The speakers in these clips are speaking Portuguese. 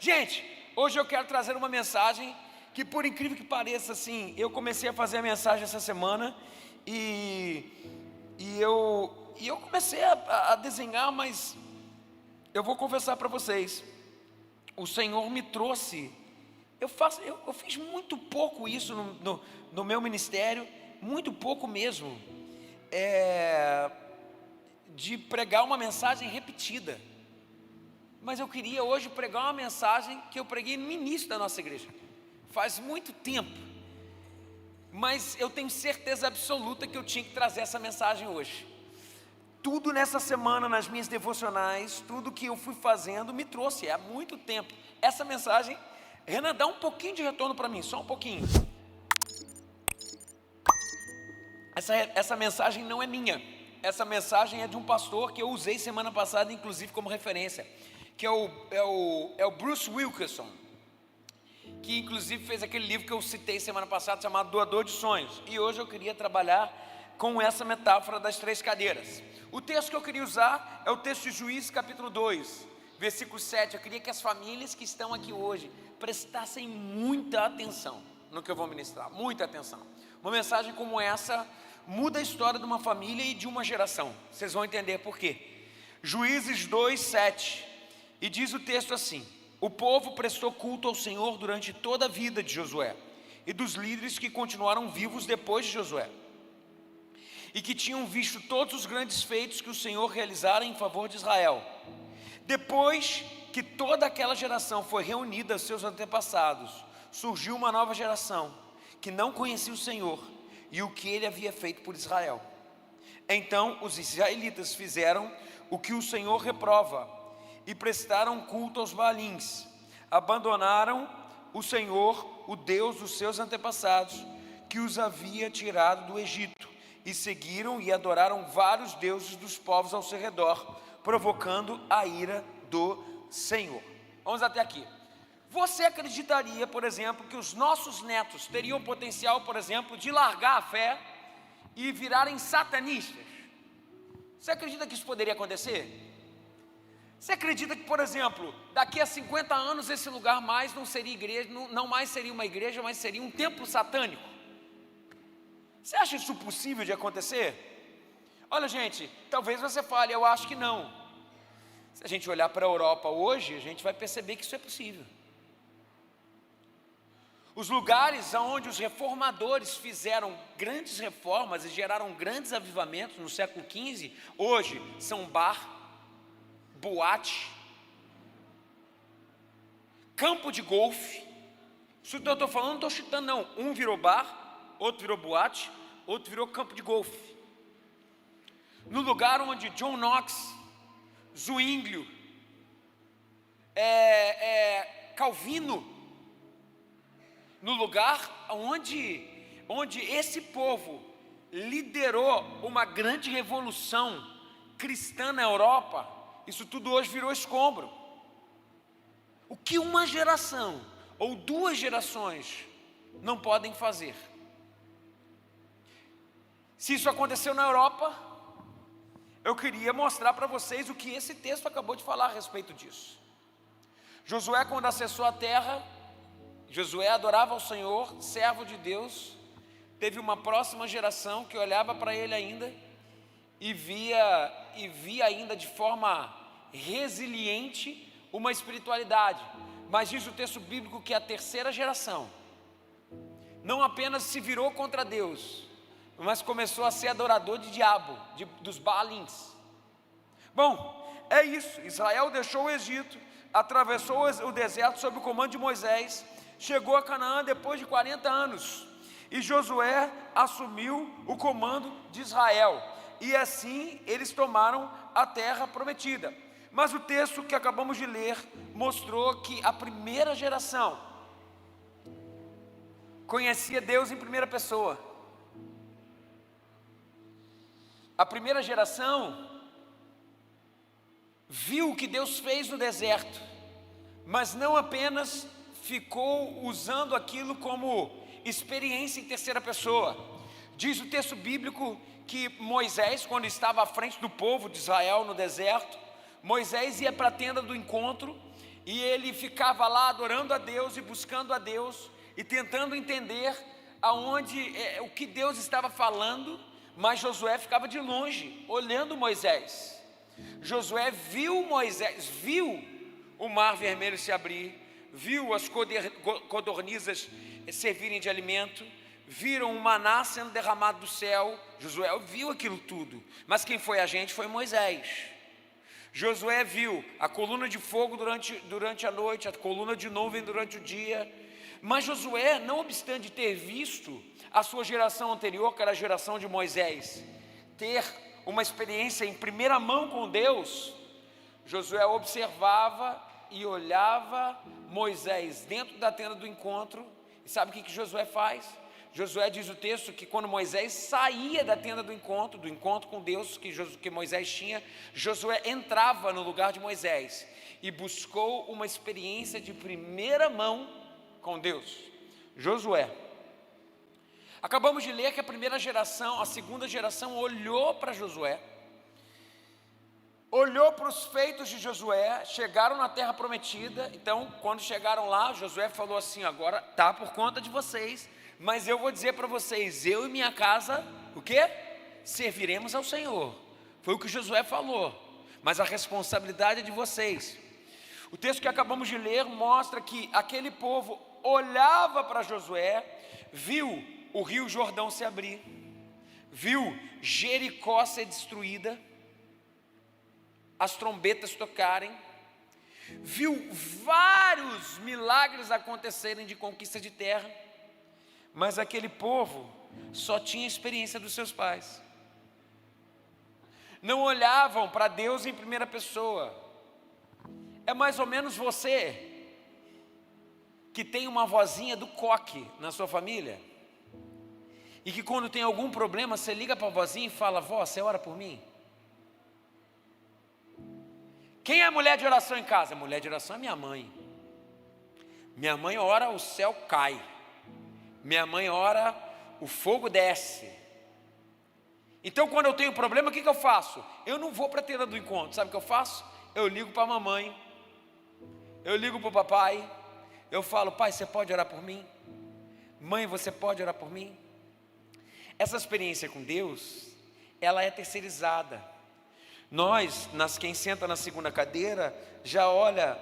Gente, hoje eu quero trazer uma mensagem que, por incrível que pareça, assim, eu comecei a fazer a mensagem essa semana e eu comecei a desenhar, mas eu vou confessar para vocês, o Senhor me trouxe. Eu fiz muito pouco isso no meu ministério, muito pouco mesmo, de pregar uma mensagem repetida. Mas eu queria hoje pregar uma mensagem que eu preguei no início da nossa igreja, faz muito tempo, mas eu tenho certeza absoluta que eu tinha que trazer essa mensagem hoje. Tudo nessa semana, nas minhas devocionais, tudo que eu fui fazendo me trouxe, há muito tempo, essa mensagem. Renan, dá um pouquinho de retorno para mim, só um pouquinho. Essa mensagem não é minha, essa mensagem é de um pastor que eu usei semana passada, inclusive como referência, que é o Bruce Wilkinson, que inclusive fez aquele livro que eu citei semana passada, chamado Doador de Sonhos. E hoje eu queria trabalhar com essa metáfora das 3 cadeiras. O texto que eu queria usar é o texto de Juízes capítulo 2, versículo 7. Eu queria que as famílias que estão aqui hoje prestassem muita atenção no que eu vou ministrar, muita atenção. Uma mensagem como essa muda a história de uma família e de uma geração. Vocês vão entender por quê. Juízes 2, 7. E diz o texto assim: o povo prestou culto ao Senhor durante toda a vida de Josué e dos líderes que continuaram vivos depois de Josué, e que tinham visto todos os grandes feitos que o Senhor realizara em favor de Israel. Depois que toda aquela geração foi reunida aos seus antepassados, surgiu uma nova geração que não conhecia o Senhor e o que ele havia feito por Israel. Então os israelitas fizeram o que o Senhor reprova e prestaram culto aos Baalins. Abandonaram o Senhor, o Deus dos seus antepassados, que os havia tirado do Egito, e seguiram e adoraram vários deuses dos povos ao seu redor, provocando a ira do Senhor. Vamos até aqui. Você acreditaria, por exemplo, que os nossos netos teriam potencial, por exemplo, de largar a fé e virarem satanistas? Você acredita que isso poderia acontecer? Você acredita que, por exemplo, daqui a 50 anos esse lugar mais não seria igreja, não mais seria uma igreja, mas seria um templo satânico? Você acha isso possível de acontecer? Olha, gente, talvez você fale, eu acho que não. Se a gente olhar para a Europa hoje, a gente vai perceber que isso é possível. Os lugares onde os reformadores fizeram grandes reformas e geraram grandes avivamentos no século XV, hoje são bar, boate, campo de golfe. Isso que eu estou falando, não estou chutando não. Um virou bar, outro virou boate, outro virou campo de golfe. No lugar onde John Knox, Zwinglio, Calvino, no lugar onde esse povo liderou uma grande revolução cristã na Europa, isso tudo hoje virou escombro. O que uma geração ou 2 gerações não podem fazer? Se isso aconteceu na Europa, eu queria mostrar para vocês o que esse texto acabou de falar a respeito disso. Josué, quando acessou a terra, Josué adorava ao Senhor, servo de Deus. Teve uma próxima geração que olhava para ele ainda e via ainda de forma resiliente uma espiritualidade. Mas diz o texto bíblico que a terceira geração não apenas se virou contra Deus, mas começou a ser adorador de diabo, dos Baalins. Bom, é isso. Israel deixou o Egito, atravessou o deserto sob o comando de Moisés, chegou a Canaã depois de 40 anos, e Josué assumiu o comando de Israel, e assim eles tomaram a terra prometida. Mas o texto que acabamos de ler mostrou que a primeira geração conhecia Deus em primeira pessoa. A primeira geração viu o que Deus fez no deserto, mas não apenas ficou usando aquilo como experiência em terceira pessoa. Diz o texto bíblico que Moisés, quando estava à frente do povo de Israel no deserto, Moisés ia para a tenda do encontro e ele ficava lá adorando a Deus e buscando a Deus e tentando entender o que Deus estava falando, mas Josué ficava de longe, olhando Moisés. Josué viu o mar vermelho se abrir, viu as codornizas servirem de alimento, viram o maná sendo derramado do céu. Josué viu aquilo tudo, mas quem foi agente foi Moisés. Josué viu a coluna de fogo durante a noite, a coluna de nuvem durante o dia. Mas Josué, não obstante ter visto a sua geração anterior, que era a geração de Moisés, ter uma experiência em primeira mão com Deus, Josué observava e olhava Moisés dentro da tenda do encontro. E sabe o que Josué faz? Josué diz o texto que quando Moisés saía da tenda do encontro com Deus que Moisés tinha, Josué entrava no lugar de Moisés e buscou uma experiência de primeira mão com Deus. Josué. Acabamos de ler que a segunda geração olhou para Josué, olhou para os feitos de Josué, chegaram na terra prometida. Então, quando chegaram lá, Josué falou assim: agora está por conta de vocês, mas eu vou dizer para vocês, eu e minha casa, o quê? Serviremos ao Senhor. Foi o que Josué falou, mas a responsabilidade é de vocês. O texto que acabamos de ler mostra que aquele povo olhava para Josué, viu o rio Jordão se abrir, viu Jericó ser destruída, as trombetas tocarem, viu vários milagres acontecerem de conquista de terra, mas aquele povo só tinha experiência dos seus pais, não olhavam para Deus em primeira pessoa. É mais ou menos você que tem uma vozinha do coque na sua família, e que quando tem algum problema, você liga para a vozinha e fala: vó, você ora por mim? Quem é mulher de oração em casa? Mulher de oração é minha mãe. Minha mãe ora, o céu cai. Minha mãe ora, o fogo desce. Então quando eu tenho problema, o que eu faço? Eu não vou para a tenda do encontro. Sabe o que eu faço? Eu ligo para a mamãe, eu ligo para o papai, eu falo: pai, você pode orar por mim? Mãe, você pode orar por mim? Essa experiência com Deus, ela é terceirizada. Quem senta na segunda cadeira, já olha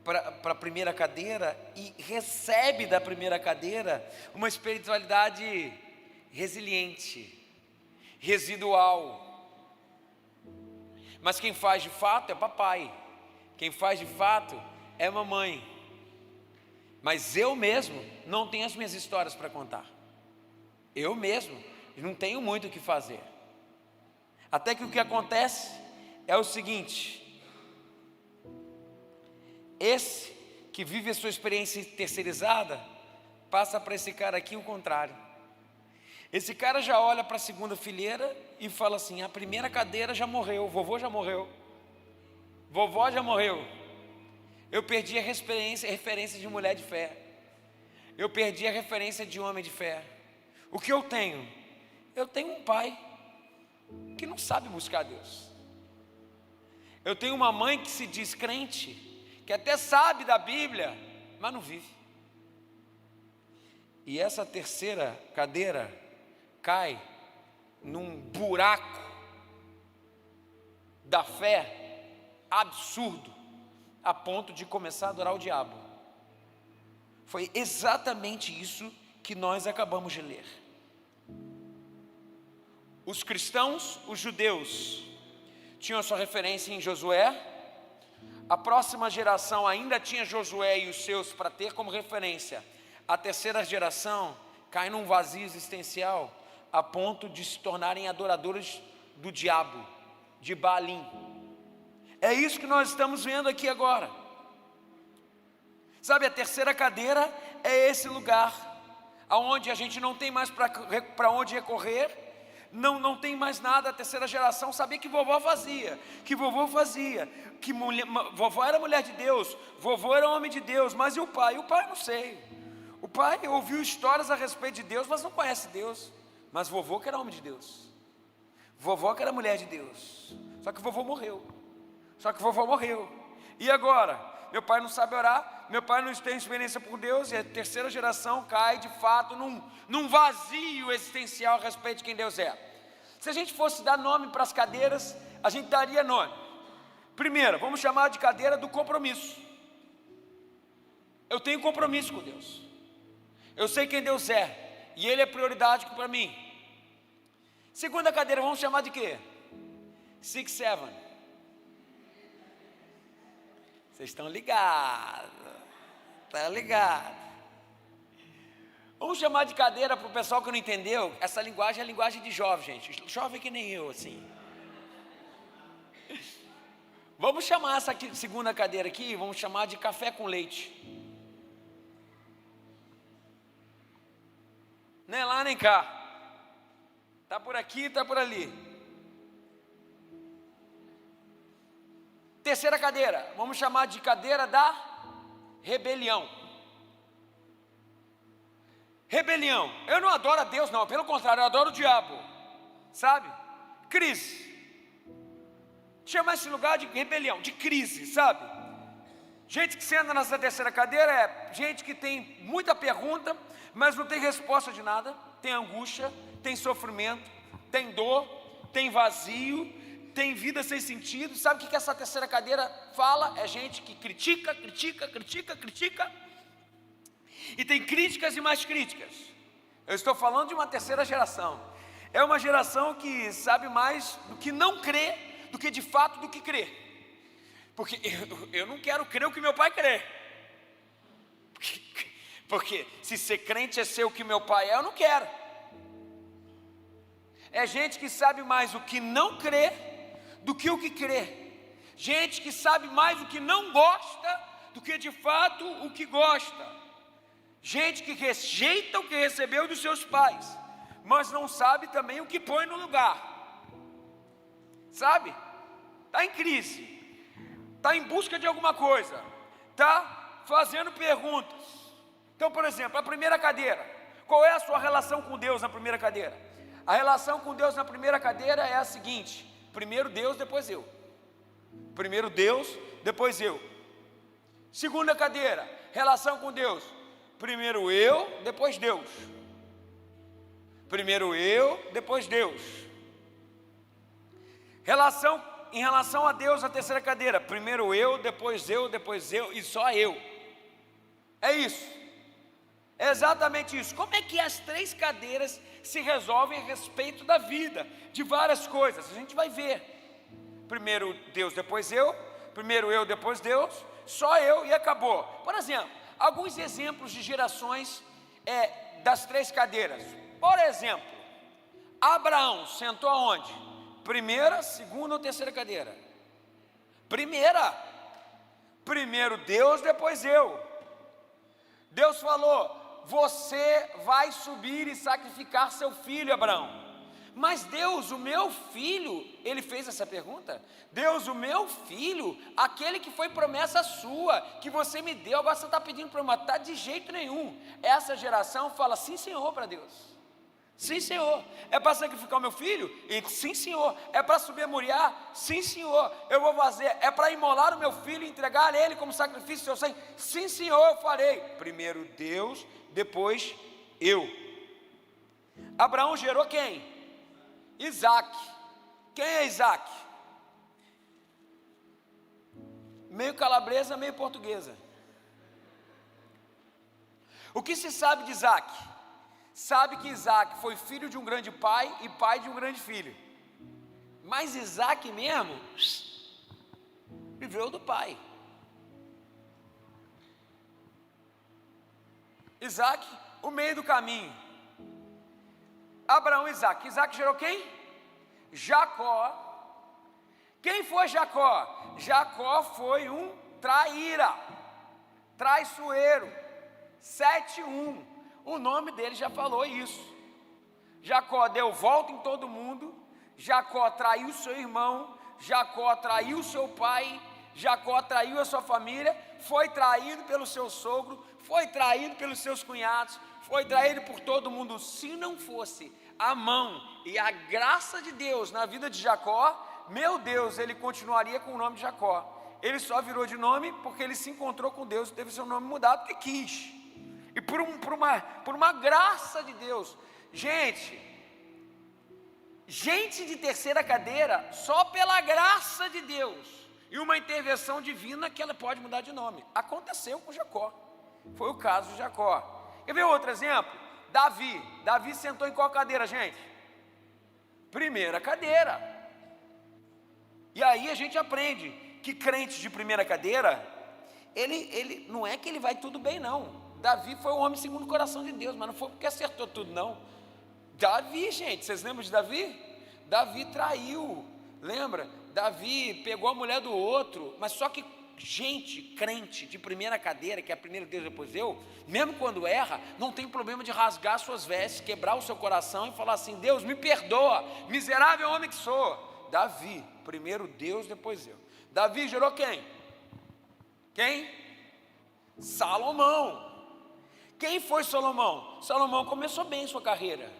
para a primeira cadeira e recebe da primeira cadeira uma espiritualidade resiliente, residual. Mas quem faz de fato é papai, quem faz de fato é mamãe. Mas eu mesmo não tenho as minhas histórias para contar. Eu mesmo não tenho muito o que fazer. Até que o que acontece é o seguinte: esse que vive a sua experiência terceirizada, passa para esse cara aqui o contrário. Esse cara já olha para a segunda fileira e fala assim: a primeira cadeira já morreu, vovô já morreu, vovó já morreu. Eu perdi a referência de mulher de fé, eu perdi a referência de homem de fé. O que eu tenho? Eu tenho um pai que não sabe buscar Deus. Eu tenho uma mãe que se diz crente, que até sabe da Bíblia, mas não vive. E essa terceira cadeira cai num buraco da fé absurdo, a ponto de começar a adorar o diabo. Foi exatamente isso que nós acabamos de ler. Os cristãos, os judeus, tinham a sua referência em Josué. A próxima geração ainda tinha Josué e os seus para ter como referência. A terceira geração cai num vazio existencial, a ponto de se tornarem adoradores do diabo, de Baalim. É isso que nós estamos vendo aqui agora. Sabe, a terceira cadeira é esse lugar aonde a gente não tem mais para onde recorrer, não tem mais nada. A terceira geração sabia que vovó fazia, que vovó era mulher de Deus, vovô era homem de Deus, mas e o pai? O pai não sei. O pai ouviu histórias a respeito de Deus, mas não conhece Deus. Mas vovô que era homem de Deus, vovó que era mulher de Deus, só que vovô morreu. E agora? meu pai não sabe orar, meu pai não tem experiência por Deus, e a terceira geração cai de fato num vazio existencial a respeito de quem Deus é. Se a gente fosse dar nome para as cadeiras, a gente daria nome. Primeiro, vamos chamar de cadeira do compromisso. Eu tenho compromisso com Deus, eu sei quem Deus é, e Ele é prioridade para mim. Segunda cadeira, vamos chamar de quê? 6, 7. Vocês estão ligados? Está ligado? Vamos chamar de cadeira para o pessoal que não entendeu. Essa linguagem é a linguagem de jovem, gente. Jovem que nem eu, assim. Vamos chamar essa aqui, segunda cadeira aqui, vamos chamar de café com leite. Nem lá nem cá. Está por aqui, está por ali. Terceira cadeira, vamos chamar de cadeira da rebelião. Rebelião, eu não adoro a Deus não, pelo contrário, eu adoro o diabo, sabe? Crise. Chama esse lugar de rebelião, de crise, sabe? Gente que senta nessa terceira cadeira é gente que tem muita pergunta, mas não tem resposta de nada, tem angústia, tem sofrimento, tem dor, tem vazio, tem vida sem sentido. Sabe o que essa terceira cadeira fala? É gente que critica, e tem críticas e mais críticas. Eu estou falando de uma terceira geração. É uma geração que sabe mais do que não crê, do que de fato do que crê. Porque eu não quero crer o que meu pai crê. Porque se ser crente é ser o que meu pai é, eu não quero. É gente que sabe mais o que não crê do que o que crê. Gente que sabe mais o que não gosta do que de fato o que gosta. Gente que rejeita o que recebeu dos seus pais, mas não sabe também o que põe no lugar. Sabe? Está em crise, está em busca de alguma coisa, está fazendo perguntas. Então, por exemplo, a primeira cadeira, qual é a sua relação com Deus na primeira cadeira? A relação com Deus na primeira cadeira é a seguinte: primeiro Deus, depois eu. Primeiro Deus, depois eu. Segunda cadeira, relação com Deus: primeiro eu, depois Deus. Primeiro eu, depois Deus. Em relação a Deus, a terceira cadeira: primeiro eu, depois eu e só eu. É isso. É exatamente isso. Como é que as três cadeiras se resolvem a respeito da vida, de várias coisas? A gente vai ver. Primeiro Deus, depois eu. Primeiro eu, depois Deus. Só eu e acabou. Por exemplo, alguns exemplos de gerações das três cadeiras. Por exemplo, Abraão sentou aonde? Primeira, segunda ou terceira cadeira? Primeira. Primeiro Deus, depois eu. Deus falou: você vai subir e sacrificar seu filho, Abraão. Mas Deus, o meu filho, ele fez essa pergunta? Deus, o meu filho, aquele que foi promessa sua, que você me deu, agora você está pedindo para eu matar? De jeito nenhum. Essa geração fala sim, Senhor, para Deus. Sim, Senhor. É para sacrificar o meu filho? E sim, Senhor. É para subir a Moriá? Sim, Senhor. Eu vou fazer. É para imolar o meu filho e entregar a ele como sacrifício seu sangue? Sim, Senhor, eu farei. Primeiro Deus, depois eu. Abraão gerou quem? Isaac. Quem é Isaac? Meio calabresa, meio portuguesa. O que se sabe de Isaac? Sabe que Isaac foi filho de um grande pai e pai de um grande filho. Mas Isaac mesmo viveu do pai. Isaac, o meio do caminho. Abraão e Isaac. Isaac gerou quem? Jacó. Quem foi Jacó? Jacó foi um traíra, traiçoeiro. 7-1. O nome dele já falou isso. Jacó deu volta em todo mundo. Jacó traiu seu irmão. Jacó traiu seu pai. Jacó traiu a sua família. Foi traído pelo seu sogro. Foi traído pelos seus cunhados. Foi traído por todo mundo. Se não fosse a mão e a graça de Deus na vida de Jacó, meu Deus, ele continuaria com o nome de Jacó. ele só virou de nome porque ele se encontrou com Deus e teve seu nome mudado porque quis. E por uma graça de Deus. Gente de terceira cadeira, só pela graça de Deus e uma intervenção divina que ela pode mudar de nome. Aconteceu com Jacó. Foi o caso de Jacó. Quer ver outro exemplo? Davi sentou em qual cadeira, gente? Primeira cadeira. E aí a gente aprende que crente de primeira cadeira, ele não é que ele vai tudo bem, não. Davi foi um homem segundo o coração de Deus, mas não foi porque acertou tudo, não. Davi, gente, vocês lembram de Davi? Davi traiu, lembra? Davi pegou a mulher do outro, mas só que gente crente de primeira cadeira, que é a primeira Deus depois eu, mesmo quando erra, não tem problema de rasgar suas vestes, quebrar o seu coração e falar assim: Deus, me perdoa, miserável homem que sou. Davi, primeiro Deus, depois eu. Davi gerou quem? Salomão. Quem foi Salomão? Salomão começou bem sua carreira.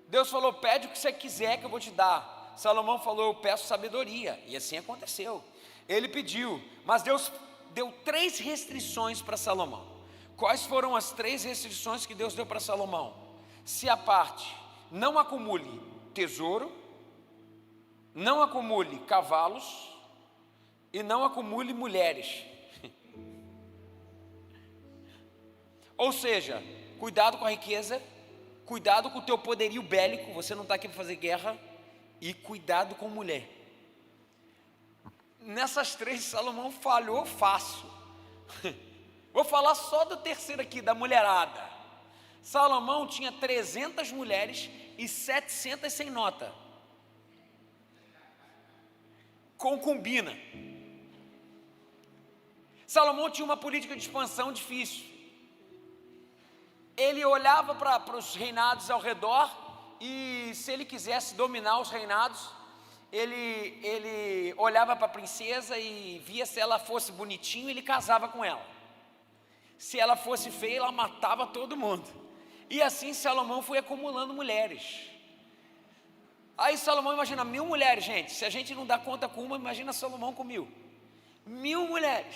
Deus falou: pede o que você quiser que eu vou te dar. Salomão falou: eu peço sabedoria. E assim aconteceu. Ele pediu, mas Deus deu 3 restrições para Salomão. Quais foram as 3 restrições que Deus deu para Salomão? Se aparte, não acumule tesouro, não acumule cavalos e não acumule mulheres. Ou seja, cuidado com a riqueza, cuidado com o teu poderio bélico, você não está aqui para fazer guerra, e cuidado com mulher. Nessas 3 Salomão falhou fácil. Vou falar só do terceiro aqui, da mulherada. Salomão tinha 300 mulheres e 700 sem nota. Concubina. Salomão tinha uma política de expansão difícil. Ele olhava para os reinados ao redor e, se ele quisesse dominar os reinados, ele olhava para a princesa e via se ela fosse bonitinha, ele casava com ela. Se ela fosse feia, ela matava todo mundo. E assim Salomão foi acumulando mulheres. Aí Salomão, imagina, 1000 mulheres, gente. Se a gente não dá conta com uma, imagina Salomão com 1000. 1000 mulheres.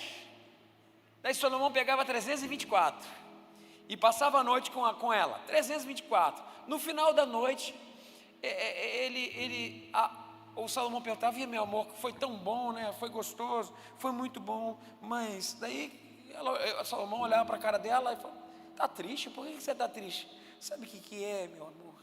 Daí Salomão pegava 324 e passava a noite com ela. 324. No final da noite, o Salomão perguntava: e meu amor, foi tão bom, né? Foi gostoso, foi muito bom. Mas daí Salomão olhava para a cara dela e falava: está triste? Por que você está triste? Sabe o que é, meu amor?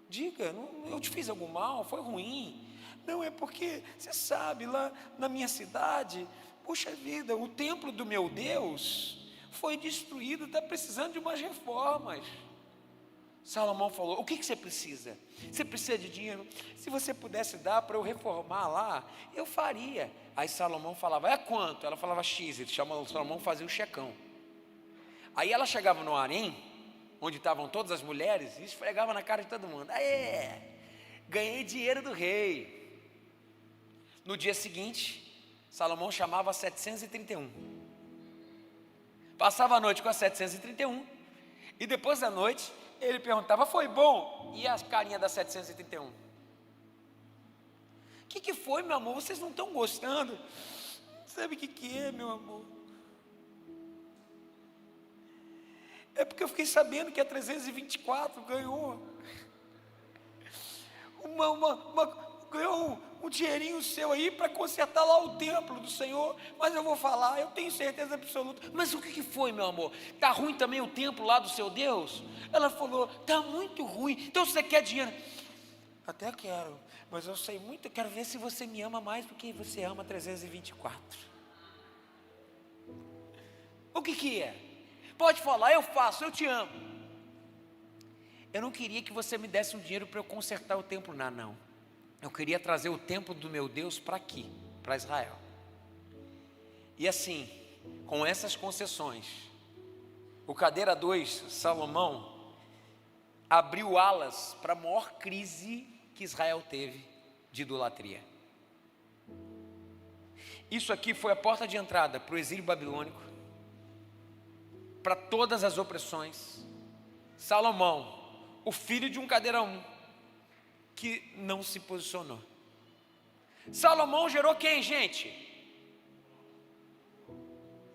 Diga, eu te fiz algum mal? Foi ruim? Não, é porque, você sabe, lá na minha cidade, puxa vida, o templo do meu Deus foi destruído, está precisando de umas reformas. Salomão falou: o que você precisa? Você precisa de dinheiro? Se você pudesse dar para eu reformar lá, eu faria. Aí Salomão falava: é quanto? Ela falava X, ele chamava Salomão, fazia o checão. Aí ela chegava no harém, onde estavam todas as mulheres, e esfregava na cara de todo mundo: aê, ganhei dinheiro do rei. No dia seguinte, Salomão chamava 731. Passava a noite com a 731, e depois da noite, ele perguntava: foi bom? E a carinha da 731? O que foi, meu amor? Vocês não estão gostando? Sabe o que é, meu amor? É porque eu fiquei sabendo que a 324 ganhou ganhou um dinheirinho seu aí para consertar lá o templo do Senhor. Mas eu vou falar, eu tenho certeza absoluta. Mas o que foi, meu amor? Está ruim também o templo lá do seu Deus? Ela falou: está muito ruim. Então você quer dinheiro? Até quero, mas eu sei muito, eu quero ver se você me ama mais do que você ama 324. O que é? Pode falar, eu faço, eu te amo. Eu não queria que você me desse um dinheiro para eu consertar o templo, não. Eu queria trazer o templo do meu Deus para aqui, para Israel. E assim, com essas concessões, o cadeira 2, Salomão, abriu alas para a maior crise que Israel teve de idolatria. Isso aqui foi a porta de entrada para o exílio babilônico, para todas as opressões. Salomão, o filho de um cadeira 1, que não se posicionou. Salomão gerou quem, gente?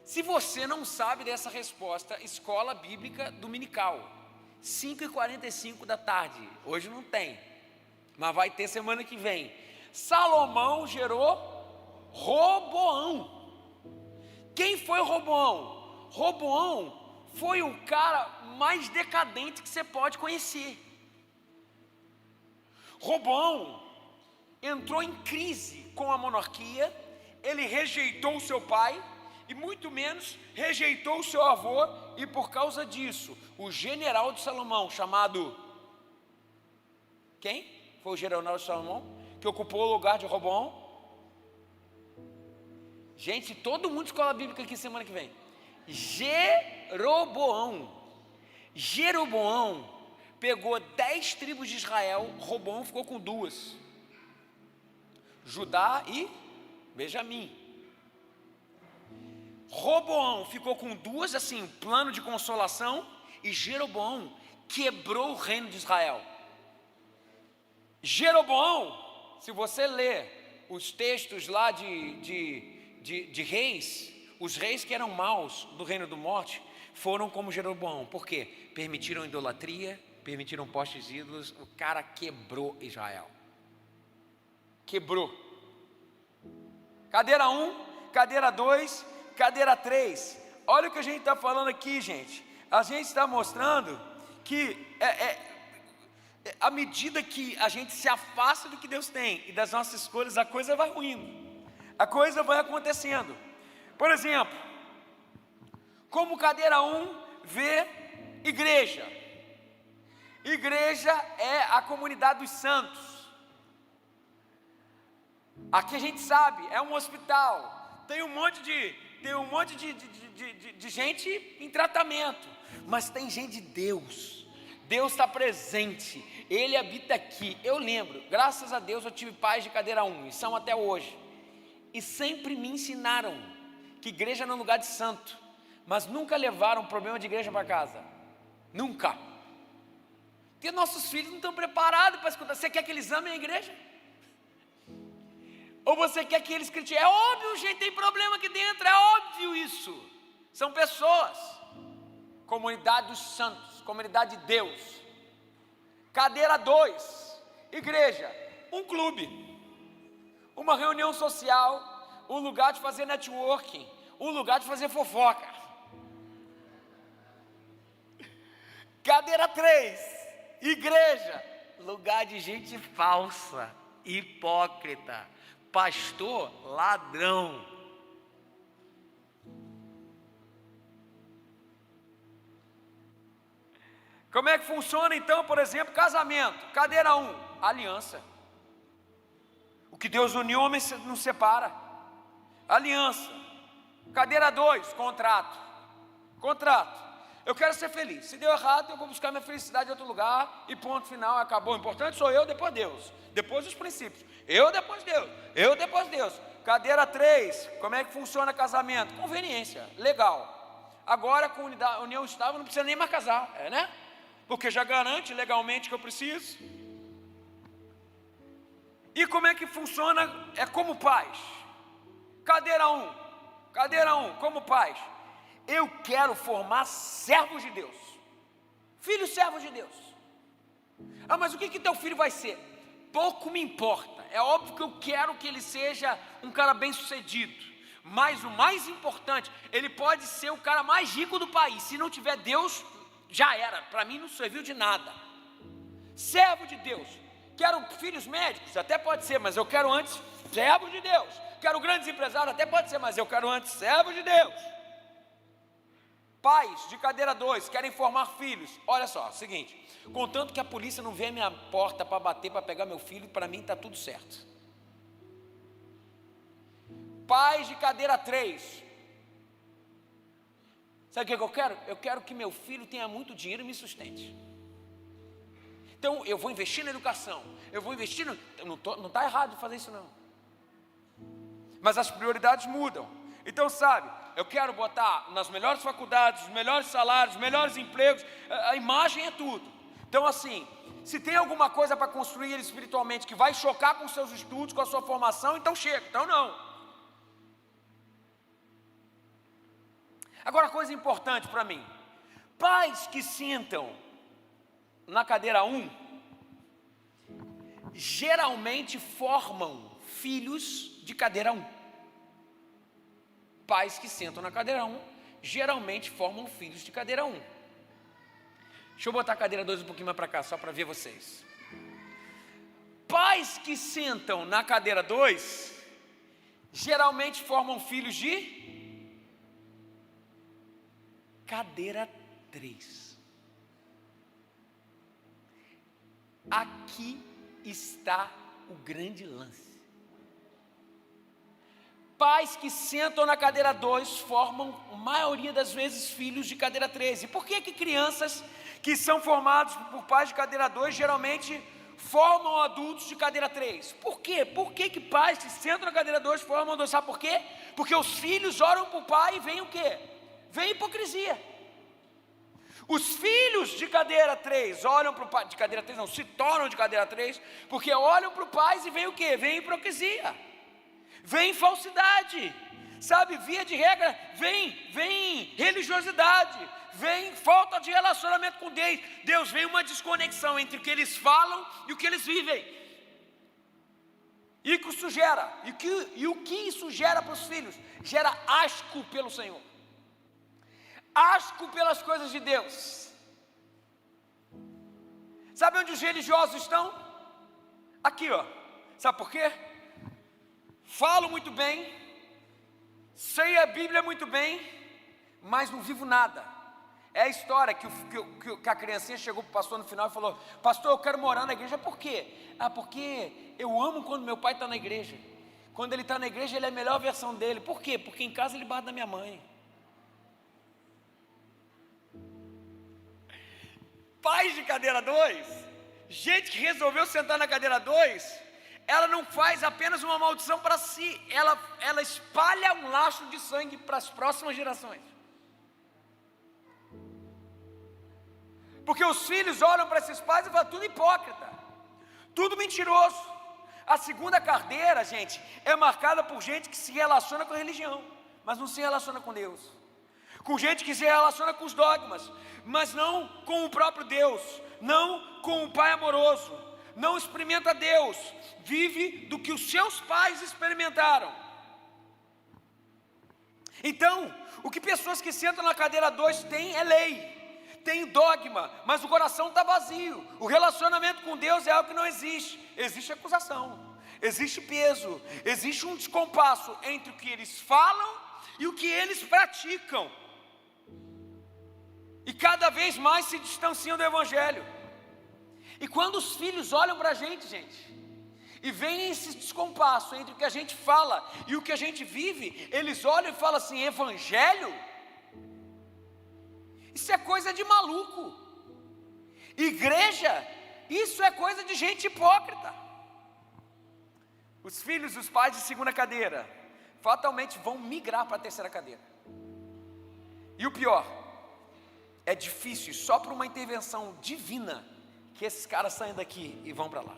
Se você não sabe dessa resposta, escola bíblica dominical, 5h45 da tarde, hoje não tem, mas vai ter semana que vem. Salomão gerou Roboão. Quem foi Roboão? Roboão foi o cara mais decadente que você pode conhecer. Roboão entrou em crise com a monarquia, ele rejeitou o seu pai, e muito menos rejeitou o seu avô, e por causa disso, o general de Salomão, chamado... Quem foi o general de Salomão? Que ocupou o lugar de Roboão? Gente, todo mundo de escola bíblica aqui semana que vem. Jeroboão. Jeroboão pegou 10 tribos de Israel, Roboão ficou com 2. Judá e Benjamim. Roboão ficou com 2, assim, plano de consolação, e Jeroboão quebrou o reino de Israel. Jeroboão, se você ler os textos lá de reis, os reis que eram maus do reino do norte, foram como Jeroboão. Por quê? Permitiram idolatria, permitiram postes ídolos, o cara quebrou Israel. Quebrou. Cadeira 1, cadeira 2, cadeira 3, olha o que a gente está falando aqui, gente. A gente está mostrando que à medida que a gente se afasta do que Deus tem e das nossas escolhas, a coisa vai ruindo, a coisa vai acontecendo. Por exemplo, como cadeira 1 vê igreja. Igreja é a comunidade dos santos. Aqui a gente sabe, é um hospital, tem um monte de gente em tratamento, mas tem gente de Deus. Deus está presente, Ele habita aqui. Eu lembro, graças a Deus eu tive pais de cadeira 1, e são até hoje, e sempre me ensinaram que igreja não é um lugar de santo, mas nunca levaram problema de igreja para casa, nunca, porque nossos filhos não estão preparados para escutar. Você quer que eles amem a igreja? Ou você quer que eles critiquem? É óbvio, gente, tem problema aqui dentro, é óbvio isso. São pessoas. Comunidade dos santos, comunidade de Deus. Cadeira 2, igreja, um clube, uma reunião social, um lugar de fazer networking, um lugar de fazer fofoca. Cadeira 3, igreja, lugar de gente falsa, hipócrita, pastor ladrão. Como é que funciona então, por exemplo, casamento? Cadeira 1, aliança. O que Deus uniu, o homem não separa. Aliança. Cadeira 2, contrato. Contrato. Eu quero ser feliz. Se deu errado, eu vou buscar minha felicidade em outro lugar e ponto final, acabou. O importante sou eu, depois Deus. Depois os princípios. Eu, depois Deus. Eu, depois Deus. Cadeira 3, como é que funciona casamento? Conveniência, legal. Agora com união estável não precisa nem mais casar, né? Porque já garante legalmente que eu preciso. E como é que funciona? É como pais. Cadeira 1, como pais. Eu quero formar servos de Deus, filhos servos de Deus. Ah, mas o que teu filho vai ser? Pouco me importa. É óbvio que eu quero que ele seja um cara bem sucedido, mas o mais importante, ele pode ser o cara mais rico do país. Se não tiver Deus, já era, para mim não serviu de nada. Servo de Deus. Quero filhos médicos? Até pode ser, mas eu quero antes servos de Deus. Quero grandes empresários? Até pode ser, mas eu quero antes servos de Deus. Pais de cadeira 2 querem formar filhos. Olha só, seguinte, contanto que a polícia não vem à minha porta para bater, para pegar meu filho, para mim está tudo certo. Pais de cadeira 3, sabe o que eu quero? Eu quero que meu filho tenha muito dinheiro e me sustente. Então eu vou investir na educação, eu vou investir não está errado de fazer isso não, mas as prioridades mudam. Então sabe, eu quero botar nas melhores faculdades, os melhores salários, os melhores empregos, a imagem é tudo. Então assim, se tem alguma coisa para construir ele espiritualmente que vai chocar com os seus estudos, com a sua formação, então chega, então não. Agora, coisa importante para mim: pais que sentam na cadeira 1, geralmente formam filhos de cadeira 1. Pais que sentam na cadeira 1, geralmente formam filhos de cadeira 1. Deixa eu botar a cadeira 2 um pouquinho mais para cá, só para ver vocês. Pais que sentam na cadeira 2, geralmente formam filhos de cadeira 3. Aqui está o grande lance. Pais que sentam na cadeira 2 formam, a maioria das vezes, filhos de cadeira 3. E por que crianças que são formados por pais de cadeira 2 geralmente formam adultos de cadeira 3? Por quê? Por que pais que sentam na cadeira 2 formam adultos? Sabe por quê? Porque os filhos olham para o pai e vem o quê? Vem hipocrisia. Os filhos de cadeira 3 olham para o pai, de cadeira 3 não, se tornam de cadeira 3, porque olham para o pai e vem o quê? Vem hipocrisia, vem falsidade, sabe, via de regra, vem religiosidade, vem falta de relacionamento com Deus, vem uma desconexão entre o que eles falam e o que eles vivem, e o que isso gera, e o que isso gera para os filhos? Gera asco pelo Senhor, asco pelas coisas de Deus. Sabe onde os religiosos estão? Aqui, ó. Sabe por quê? Falo muito bem, sei a Bíblia muito bem, mas não vivo nada. É a história que a criancinha chegou para o pastor no final e falou: pastor, eu quero morar na igreja. Por quê? Porque eu amo quando meu pai está na igreja. Quando ele está na igreja, ele é a melhor versão dele. Por quê? Porque em casa ele bate na minha mãe. Pais de cadeira 2, gente que resolveu sentar na cadeira 2, ela não faz apenas uma maldição para si, ela espalha um lastro de sangue para as próximas gerações. Porque os filhos olham para esses pais e falam: tudo hipócrita, tudo mentiroso. A segunda cadeira, gente, é marcada por gente que se relaciona com a religião, mas não se relaciona com Deus. Com gente que se relaciona com os dogmas, mas não com o próprio Deus, não com o Pai amoroso, não experimenta Deus, vive do que os seus pais experimentaram. Então, o que pessoas que sentam na cadeira 2 têm é lei, tem dogma, mas o coração está vazio. O relacionamento com Deus é algo que não existe. Existe acusação, existe peso, existe um descompasso entre o que eles falam e o que eles praticam. E cada vez mais se distanciam do Evangelho. E quando os filhos olham para a gente, e veem esse descompasso entre o que a gente fala e o que a gente vive, eles olham e falam assim: Evangelho? Isso é coisa de maluco. Igreja? Isso é coisa de gente hipócrita. Os filhos dos pais de segunda cadeira fatalmente vão migrar para a terceira cadeira. E o pior, é difícil, só por uma intervenção divina, que esses caras saem daqui e vão para lá.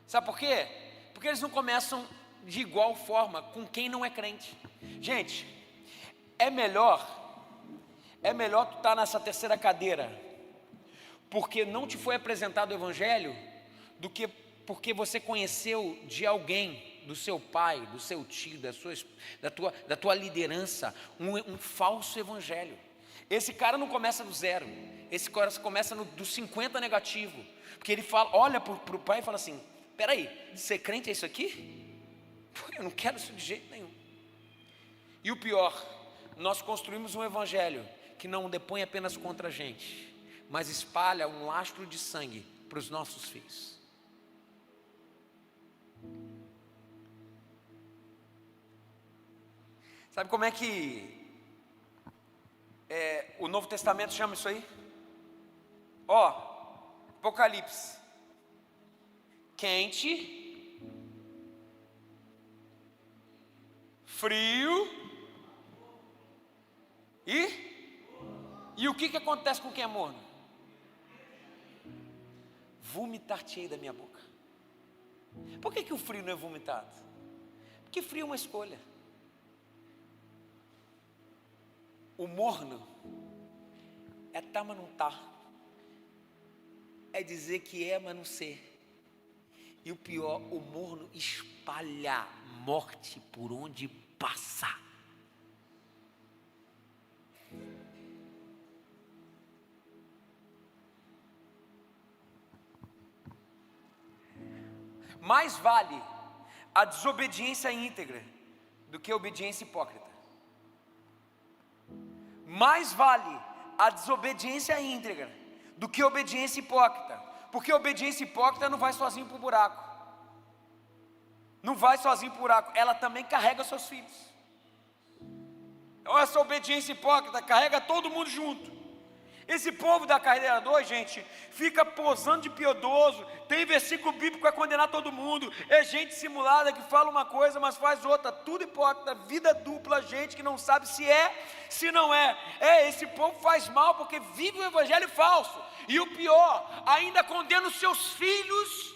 Sabe por quê? Porque eles não começam de igual forma com quem não é crente. Gente, é melhor tu estar nessa terceira cadeira porque não te foi apresentado o Evangelho, do que porque você conheceu de alguém, do seu pai, do seu tio, da tua liderança, um falso Evangelho. Esse cara não começa do zero, esse cara começa do 50 negativo, porque ele olha para o pai e fala assim: peraí, ser crente é isso aqui? Pô, eu não quero isso de jeito nenhum. E o pior, nós construímos um Evangelho que não depõe apenas contra a gente, mas espalha um lastro de sangue para os nossos filhos. Sabe como é que o Novo Testamento chama isso aí? Apocalipse: quente, frio e o que acontece com quem é morno? Vomitar-te-ei da minha boca. Por que o frio não é vomitado? Porque frio é uma escolha. O morno é tá, mas não tá. É dizer que é, mas não ser. E o pior, o morno espalha morte por onde passa. Mais vale a desobediência íntegra do que a obediência hipócrita. Mais vale a desobediência íntegra do que a obediência hipócrita. Porque a obediência hipócrita não vai sozinho para o buraco. Não vai sozinho para o buraco. Ela também carrega seus filhos. Essa obediência hipócrita carrega todo mundo junto. Esse povo da carreira 2, gente, fica posando de piedoso. Tem versículo bíblico para condenar todo mundo. É gente simulada que fala uma coisa, mas faz outra. Tudo hipócrita, vida dupla, gente que não sabe se é, se não é. Esse povo faz mal porque vive o evangelho falso. E o pior, ainda condena os seus filhos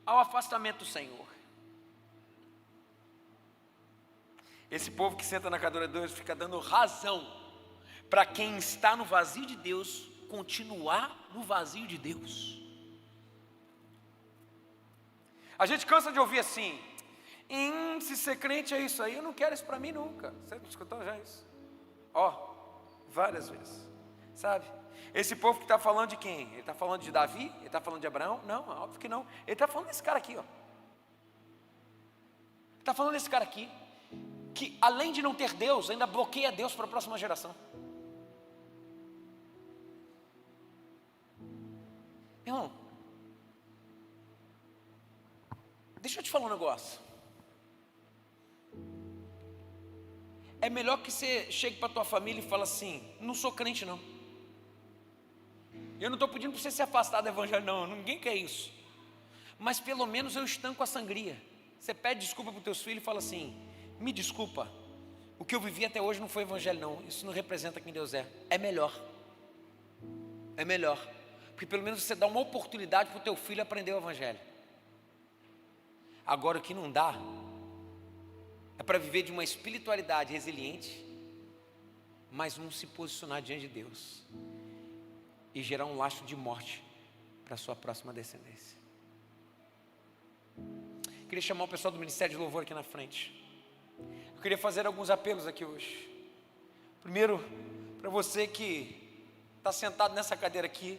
ao afastamento do Senhor. Esse povo que senta na cadeira 2 fica dando razão para quem está no vazio de Deus, continuar no vazio de Deus. A gente cansa de ouvir assim, se ser crente é isso aí, eu não quero isso para mim nunca. Você não escutou já isso? Várias vezes, sabe? Esse povo que está falando de quem? Ele está falando de Davi? Ele está falando de Abraão? Não, óbvio que não. Ele está falando desse cara aqui, Ele está falando desse cara aqui, que além de não ter Deus, ainda bloqueia Deus para a próxima geração. Irmão, deixa eu te falar um negócio. É melhor que você chegue para a tua família e fale assim, não sou crente não. Eu não estou pedindo para você se afastar do evangelho não, ninguém quer isso. Mas pelo menos eu estanco a sangria. Você pede desculpa para os teus filhos e fala assim, me desculpa, o que eu vivi até hoje não foi evangelho não, isso não representa quem Deus é. É melhor. Porque pelo menos você dá uma oportunidade para o teu filho aprender o evangelho. Agora o que não dá é para viver de uma espiritualidade resiliente, mas não se posicionar diante de Deus e gerar um lastro de morte para a sua próxima descendência. Queria chamar o pessoal do Ministério de Louvor aqui na frente. Eu queria fazer alguns apelos aqui hoje. Primeiro, para você que está sentado nessa cadeira aqui,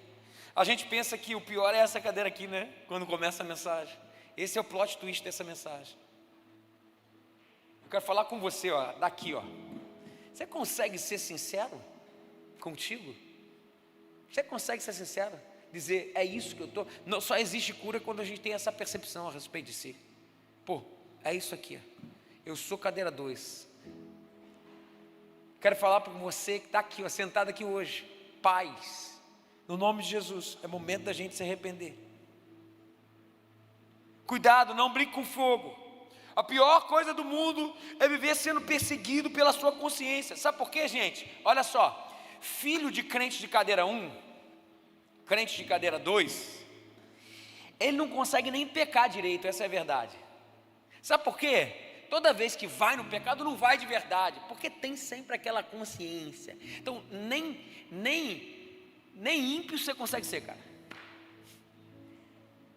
a gente pensa que o pior é essa cadeira aqui, né? Quando começa a mensagem. Esse é o plot twist dessa mensagem. Eu quero falar com você, daqui, Você consegue ser sincero contigo? Você consegue ser sincero? Dizer, é isso que eu estou... Não, só existe cura quando a gente tem essa percepção a respeito de si. É isso aqui, Eu sou cadeira 2. Quero falar para você que está aqui, sentado aqui hoje. Paz. No nome de Jesus, é momento da gente se arrepender. Cuidado, não brinque com fogo. A pior coisa do mundo é viver sendo perseguido pela sua consciência. Sabe por quê, gente? Olha só, filho de crente de cadeira 1, crente de cadeira 2, ele não consegue nem pecar direito, essa é a verdade. Sabe por quê? Toda vez que vai no pecado, não vai de verdade, porque tem sempre aquela consciência. Então, nem ímpio você consegue ser, cara.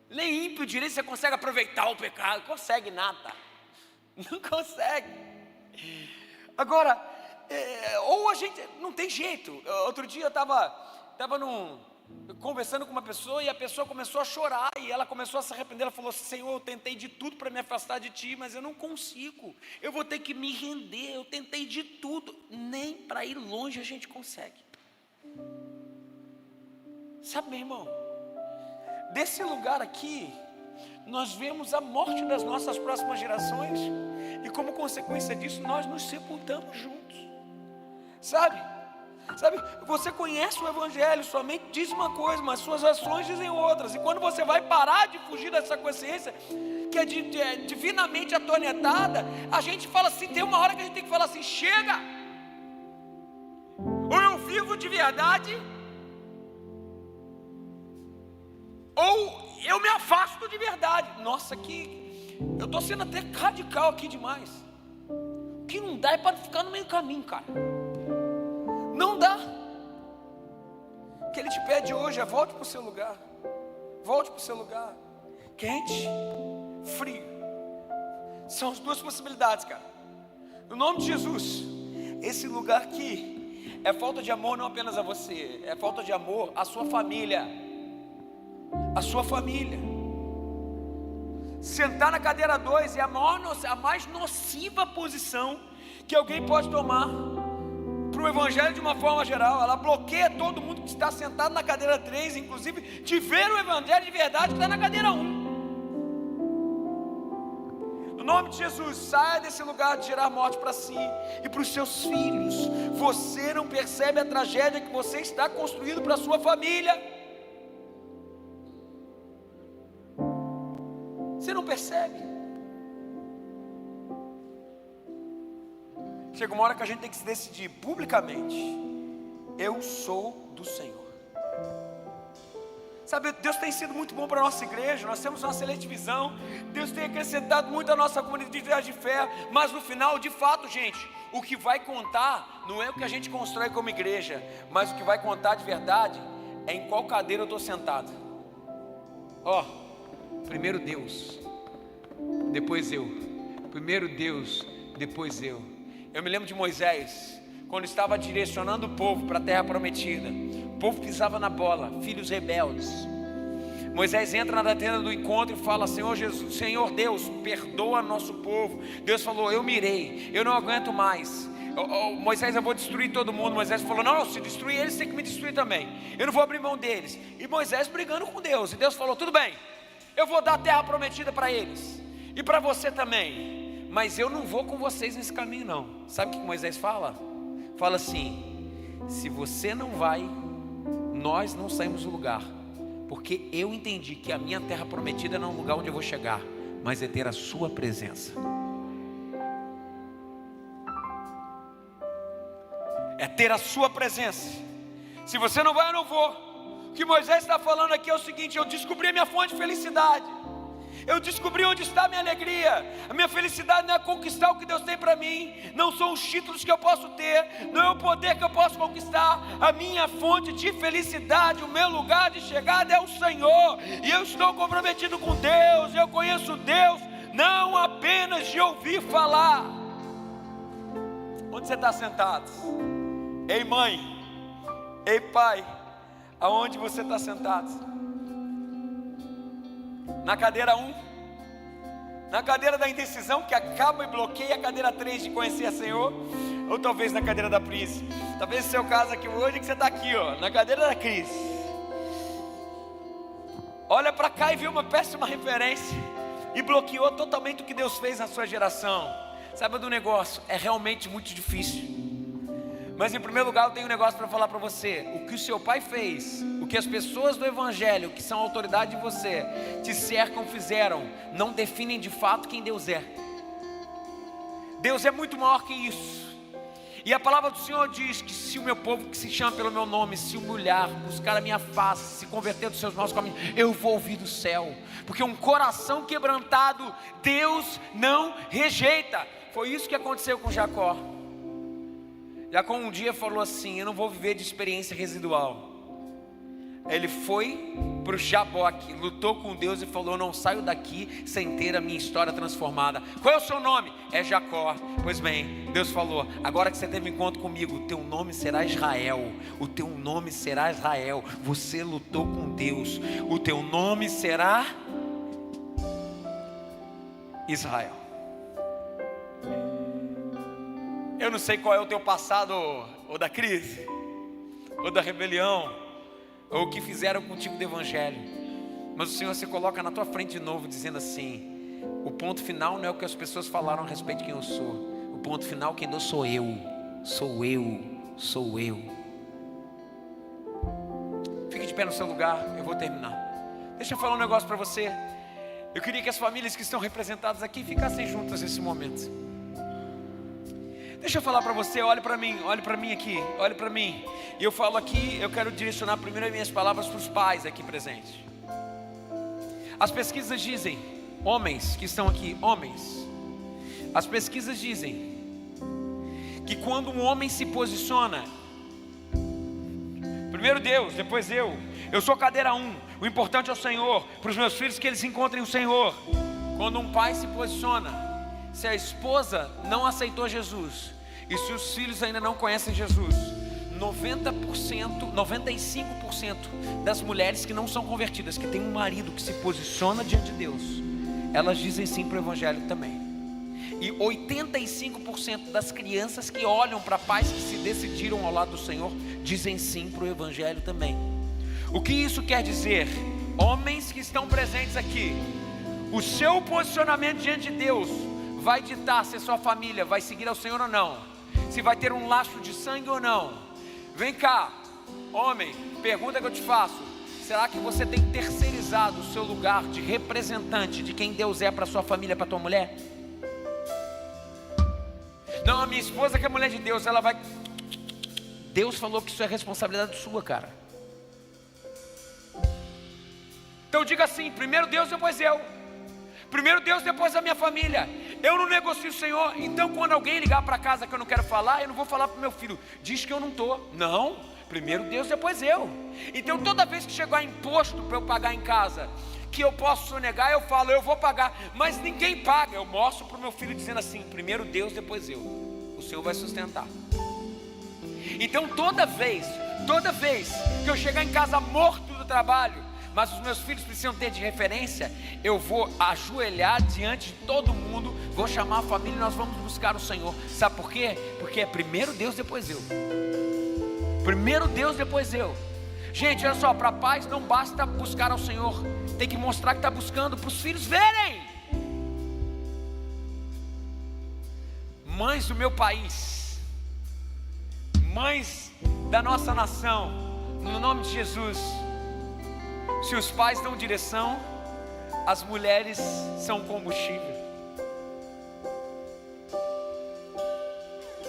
Nem ímpio direito você consegue aproveitar o pecado. Consegue nada. Não consegue. Agora, ou a gente, não tem jeito. Outro dia eu estava conversando com uma pessoa e a pessoa começou a chorar e ela começou a se arrepender. Ela falou, Senhor, eu tentei de tudo para me afastar de Ti, mas eu não consigo. Eu vou ter que me render. Eu tentei de tudo. Nem para ir longe a gente consegue. Sabe, meu irmão, desse lugar aqui, nós vemos a morte das nossas próximas gerações e como consequência disso, nós nos sepultamos juntos. Sabe, você conhece o evangelho, sua mente diz uma coisa, mas suas ações dizem outras. E quando você vai parar de fugir dessa consciência, que é divinamente atormentada, a gente fala assim, tem uma hora que a gente tem que falar assim, chega! Ou eu vivo de verdade, ou eu me afasto de verdade. Nossa, eu estou sendo até radical aqui demais. O que não dá é para ficar no meio caminho, cara. Não dá. O que Ele te pede hoje é: volte para o seu lugar. Volte para o seu lugar. Quente, frio. São as duas possibilidades, cara. No nome de Jesus, esse lugar aqui é falta de amor não apenas a você, é falta de amor à sua família. A sua família. Sentar na cadeira 2 é a mais nociva posição que alguém pode tomar para o evangelho de uma forma geral. Ela bloqueia todo mundo que está sentado na cadeira 3, inclusive de ver o evangelho de verdade que está na cadeira 1. No nome de Jesus, saia desse lugar de gerar morte para si e para os seus filhos. Você não percebe a tragédia que você está construindo para a sua família. Você não percebe. Chega uma hora que a gente tem que se decidir publicamente: eu sou do Senhor. Sabe, Deus tem sido muito bom para a nossa igreja. Nós temos uma excelente visão. Deus tem acrescentado muito à nossa comunidade de fé. Mas no final, de fato, gente, o que vai contar não é o que a gente constrói como igreja, mas o que vai contar de verdade é em qual cadeira eu estou sentado. Primeiro Deus, depois eu. Primeiro Deus, depois eu. Eu me lembro de Moisés, quando estava direcionando o povo para a terra prometida. O povo pisava na bola, filhos rebeldes. Moisés entra na tenda do encontro e fala: Senhor Jesus, Senhor Deus, perdoa nosso povo. Deus falou: eu mirei, eu não aguento mais. Moisés, eu vou destruir todo mundo. Moisés falou: não, se destruir eles, tem que me destruir também. Eu não vou abrir mão deles. E Moisés brigando com Deus. E Deus falou: tudo bem, eu vou dar a terra prometida para eles e para você também, mas eu não vou com vocês nesse caminho não. Sabe o que Moisés fala? Fala assim: se você não vai, nós não saímos do lugar, porque eu entendi que a minha terra prometida não é um lugar onde eu vou chegar, mas é ter a sua presença. É ter a sua presença. Se você não vai, eu não vou. O que Moisés está falando aqui é o seguinte: eu descobri a minha fonte de felicidade. Eu descobri onde está a minha alegria. A minha felicidade não é conquistar o que Deus tem para mim. Não são os títulos que eu posso ter. Não é o poder que eu posso conquistar. A minha fonte de felicidade, o meu lugar de chegada é o Senhor. E eu estou comprometido com Deus. Eu conheço Deus, não apenas de ouvir falar. Onde você está sentado? Ei mãe, ei pai, aonde você está sentado? Na cadeira 1, na cadeira da indecisão, que acaba e bloqueia a cadeira 3 de conhecer a Senhor, ou talvez na cadeira da Pris. Talvez o seu caso aqui hoje, que você está aqui, na cadeira da Cris. Olha para cá e vê uma péssima referência e bloqueou totalmente o que Deus fez na sua geração. Sabe do negócio? É realmente muito difícil. Mas em primeiro lugar eu tenho um negócio para falar para você. O que o seu pai fez, o que as pessoas do evangelho, que são autoridade de você, te cercam, fizeram, não definem de fato quem Deus é. Deus é muito maior que isso. E a palavra do Senhor diz que se o meu povo, que se chama pelo meu nome, se humilhar, buscar a minha face, se converter dos seus maus caminhos, eu vou ouvir do céu. Porque um coração quebrantado, Deus não rejeita. Foi isso que aconteceu com Jacó. Jacó um dia falou assim: eu não vou viver de experiência residual. Ele foi para o Jaboque, lutou com Deus e falou: eu não saio daqui sem ter a minha história transformada. Qual é o seu nome? É Jacó. Pois bem, Deus falou: agora que você teve encontro comigo, o teu nome será Israel. O teu nome será Israel. Você lutou com Deus, o teu nome será Israel. Eu não sei qual é o teu passado, ou da crise, ou da rebelião, ou o que fizeram contigo do evangelho, mas o Senhor se coloca na tua frente de novo, dizendo assim: o ponto final não é o que as pessoas falaram a respeito de quem eu sou. O ponto final, quem eu sou eu. Sou eu, sou eu. Fique de pé no seu lugar, eu vou terminar. Deixa eu falar um negócio para você. Eu queria que as famílias que estão representadas aqui ficassem juntas nesse momento. Deixa eu falar para você, olhe para mim aqui, olhe para mim. E eu falo aqui, eu quero direcionar primeiro as minhas palavras para os pais aqui presentes. As pesquisas dizem, homens que estão aqui, homens, as pesquisas dizem que quando um homem se posiciona Primeiro Deus, depois eu. Eu sou cadeira 1. O importante é o Senhor. Para os meus filhos, que eles encontrem o Senhor. Quando um pai se posiciona, se a esposa não aceitou Jesus, e se os filhos ainda não conhecem Jesus, 90%, 95% das mulheres que não são convertidas, que tem um marido que se posiciona diante de Deus, elas dizem sim para o Evangelho também. E 85% das crianças que olham para pais que se decidiram ao lado do Senhor, dizem sim para o Evangelho também. O que isso quer dizer? Homens que estão presentes aqui, o seu posicionamento diante de Deus vai ditar se a sua família vai seguir ao Senhor ou não, se vai ter um laço de sangue ou não. Vem cá, homem, pergunta que eu te faço: será que você tem terceirizado o seu lugar de representante de quem Deus é para sua família, para tua mulher? Não, a minha esposa que é mulher de Deus, ela vai... Deus falou que isso é responsabilidade sua, cara. Então diga assim: primeiro Deus, depois eu. Primeiro Deus, depois a minha família. Eu não negocio o Senhor. Então quando alguém ligar para casa que eu não quero falar, eu não vou falar para o meu filho: diz que eu não estou. Não, primeiro Deus, depois eu. Então toda vez que chegar imposto para eu pagar em casa, que eu posso sonegar, eu falo: eu vou pagar. Mas ninguém paga. Eu mostro para o meu filho dizendo assim: primeiro Deus, depois eu. O Senhor vai sustentar. Então toda vez que eu chegar em casa morto do trabalho, mas os meus filhos precisam ter de referência, eu vou ajoelhar diante de todo mundo, vou chamar a família e nós vamos buscar o Senhor. Sabe por quê? Porque é primeiro Deus, depois eu. Primeiro Deus, depois eu. Gente, olha só, para pais não basta buscar ao Senhor, tem que mostrar que está buscando para os filhos verem. Mães do meu país, mães da nossa nação, no nome de Jesus, se os pais dão direção, as mulheres são combustível.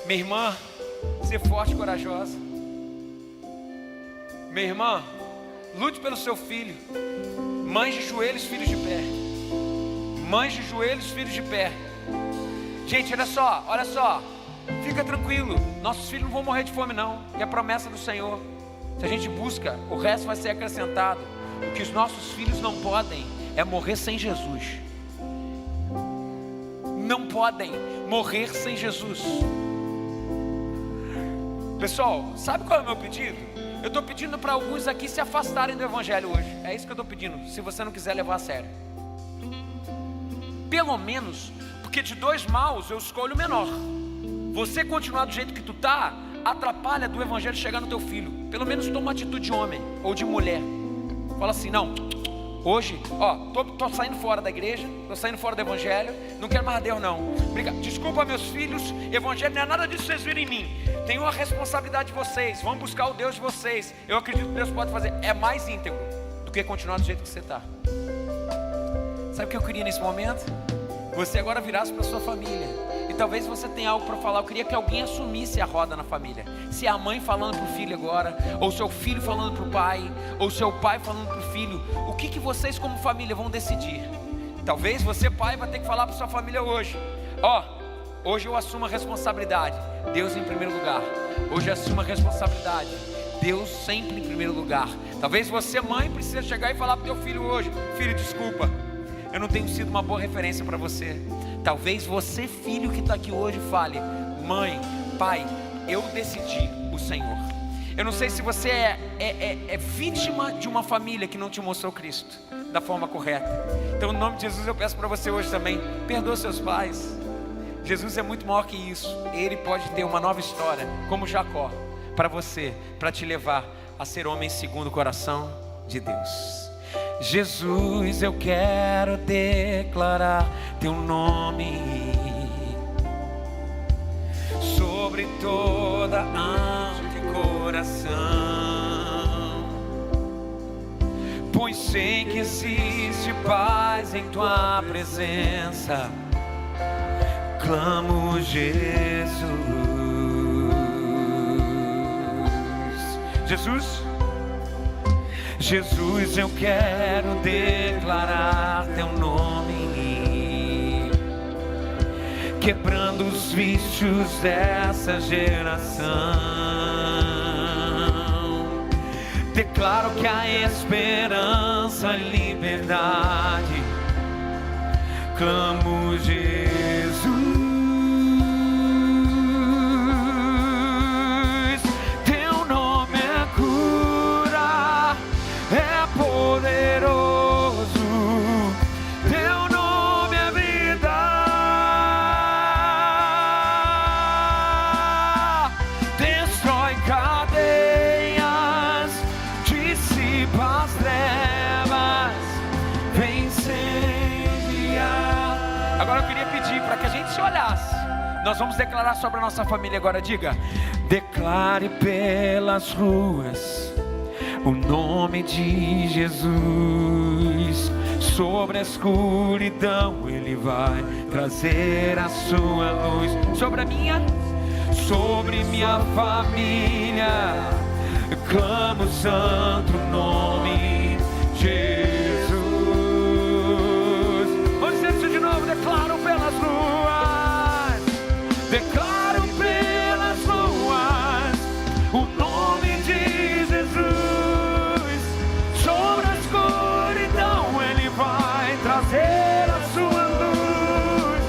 Minha irmã, ser forte e corajosa. Minha irmã, lute pelo seu filho. Mães de joelhos, filhos de pé. Mães de joelhos, filhos de pé. Gente, olha só, fica tranquilo, nossos filhos não vão morrer de fome não, é a promessa do Senhor. Se a gente busca, o resto vai ser acrescentado. O que os nossos filhos não podem é morrer sem Jesus. Não podem morrer sem Jesus. Pessoal, sabe qual é o meu pedido? Eu estou pedindo para alguns aqui se afastarem do Evangelho hoje. É isso que eu estou pedindo, se você não quiser levar a sério. Pelo menos, porque de dois maus eu escolho o menor. Você continuar do jeito que tu tá, atrapalha do Evangelho chegar no teu filho. Pelo menos toma uma atitude de homem ou de mulher. Fala assim: não, hoje, tô saindo fora da igreja, tô saindo fora do Evangelho, não quero mais Deus não. Desculpa meus filhos, Evangelho não é nada disso que vocês viram em mim. Tem uma responsabilidade de vocês, vão buscar o Deus de vocês. Eu acredito que Deus pode fazer, é mais íntegro do que continuar do jeito que você está. Sabe o que eu queria nesse momento? Você agora virasse para sua família, e talvez você tenha algo para falar. Eu queria que alguém assumisse a roda na família. Se é a mãe falando para o filho agora, ou seu filho falando para o pai, ou seu pai falando para o filho, o que vocês como família vão decidir? Talvez você, pai, vai ter que falar para sua família hoje: hoje eu assumo a responsabilidade, Deus em primeiro lugar. Hoje eu assumo a responsabilidade, Deus sempre em primeiro lugar. Talvez você, mãe, precisa chegar e falar para o teu filho hoje: filho, desculpa, eu não tenho sido uma boa referência para você. Talvez você, filho que está aqui hoje, fale: mãe, pai, eu decidi o Senhor. Eu não sei se você é vítima de uma família que não te mostrou Cristo da forma correta. Então, no nome de Jesus, eu peço para você hoje também: perdoa seus pais. Jesus é muito maior que isso. Ele pode ter uma nova história, como Jacó, para você, para te levar a ser homem segundo o coração de Deus. Jesus, eu quero declarar teu nome sobre toda alma e coração, pois sei que existe paz em tua presença. Clamo Jesus. Jesus, eu quero declarar teu nome, quebrando os vícios dessa geração. Declaro que há esperança e liberdade. Clamo Jesus, teu nome é cura, é poderoso, teu nome é vida, destrói cadeias, dissipa as trevas, vence. Agora eu queria pedir para que a gente se olhasse. Nós vamos declarar sobre a nossa família agora. Diga: declare pelas ruas o nome de Jesus. Sobre a escuridão Ele vai trazer a sua luz. Sobre minha família, clamo o santo nome Jesus. Declaro pelas ruas, declaro pelas ruas o nome de Jesus. Sobre a escuridão Ele vai trazer a sua luz.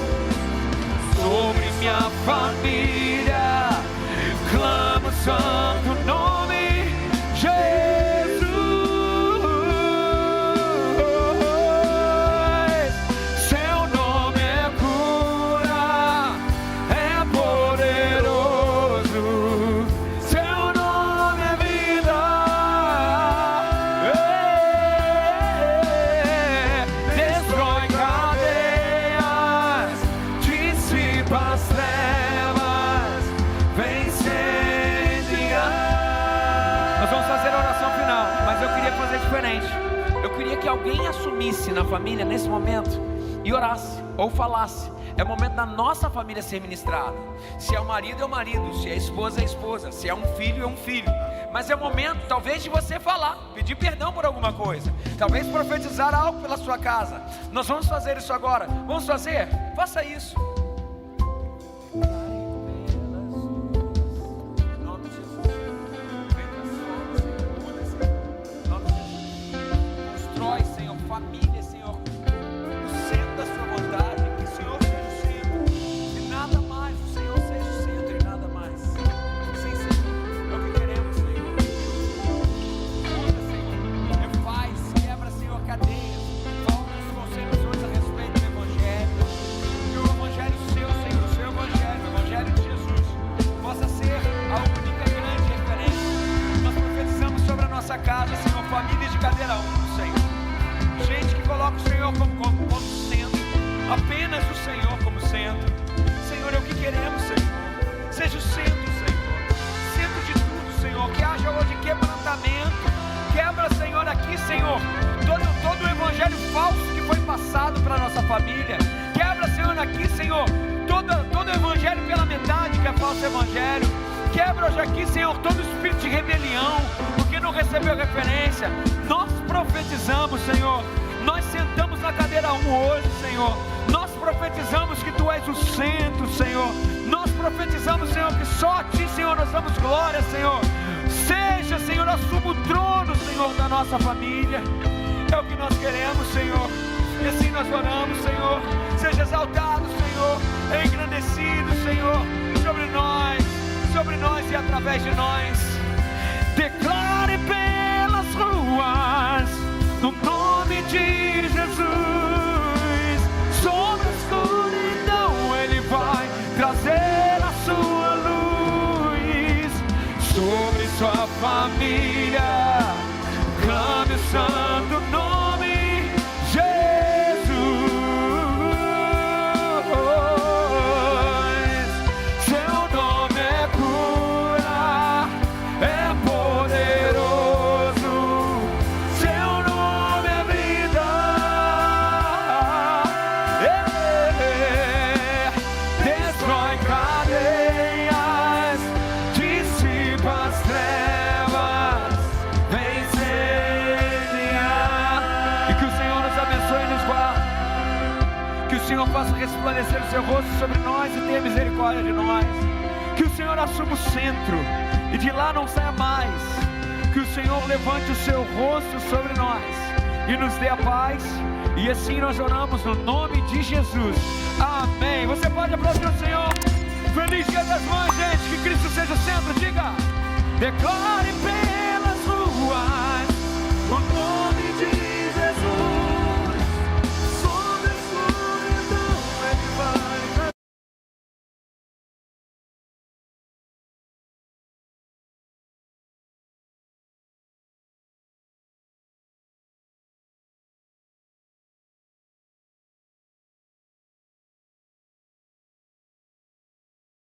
Sobre minha família, clamo o santo nome Jesus. Eu queria que alguém assumisse na família nesse momento e orasse ou falasse. É o momento da nossa família ser ministrada. Se é o marido, é o marido. Se é a esposa, é a esposa. Se é um filho, é um filho. Mas é o momento, talvez, de você falar, pedir perdão por alguma coisa, talvez profetizar algo pela sua casa. Nós vamos fazer isso agora. Vamos fazer? Faça isso. Senhor, família, Senhor, o centro da sua vontade, que o Senhor seja o centro, e nada mais, o Senhor seja o centro e nada mais. Sim, Senhor, é o que queremos, Senhor. Muda, Senhor, refaz, quebra, Senhor, cadeias, fala nos conselhos hoje a respeito do Evangelho, que o Evangelho seu, Senhor, o seu Evangelho, o Evangelho de Jesus, possa ser a única grande referência. Nós profetizamos sobre a nossa casa, Senhor, famílias de cadeira 1, Senhor. Gente que coloca o Senhor como centro, apenas o Senhor como centro. Senhor, é o que queremos, Senhor. Seja o centro, Senhor, centro de tudo, Senhor. Que haja hoje quebrantamento. Quebra, Senhor, aqui, Senhor, todo o evangelho falso que foi passado para a nossa família. Quebra, Senhor, aqui, Senhor, todo o evangelho pela metade que é falso evangelho. Quebra hoje aqui, Senhor, todo espírito de rebelião, porque não recebeu referência. Nós profetizamos, Senhor, nós sentamos na cadeira 1 hoje, Senhor. Nós profetizamos que Tu és o centro, Senhor. Nós profetizamos, Senhor, que só a Ti, Senhor, nós damos glória, Senhor. Seja, Senhor, assuma o trono, Senhor, da nossa família. É o que nós queremos, Senhor. E assim nós oramos, Senhor. Seja exaltado, Senhor, engrandecido, Senhor, sobre nós e através de nós. Declare pelas ruas no nome de Jesus. Sobre a escuridão Ele vai trazer a sua luz. Sobre sua família, clame o santo nome Jesus. Seu nome é cura, é poderoso. Seu nome é vida. Destrói cadeias, dissipa as trevas, vence. E que o Senhor nos abençoe e nos guarde. Que o Senhor faça resplandecer o seu rosto sobre nós e tenha misericórdia de nós. Que o Senhor assuma o centro e de lá não saia mais. Que o Senhor Senhor levante o seu rosto sobre nós e nos dê a paz. E assim nós oramos no nome de Jesus. Amém. Você pode aplaudir o Senhor. Feliz Dia das Mães, gente. Que Cristo seja o centro. Diga: declare pelas ruas o nome de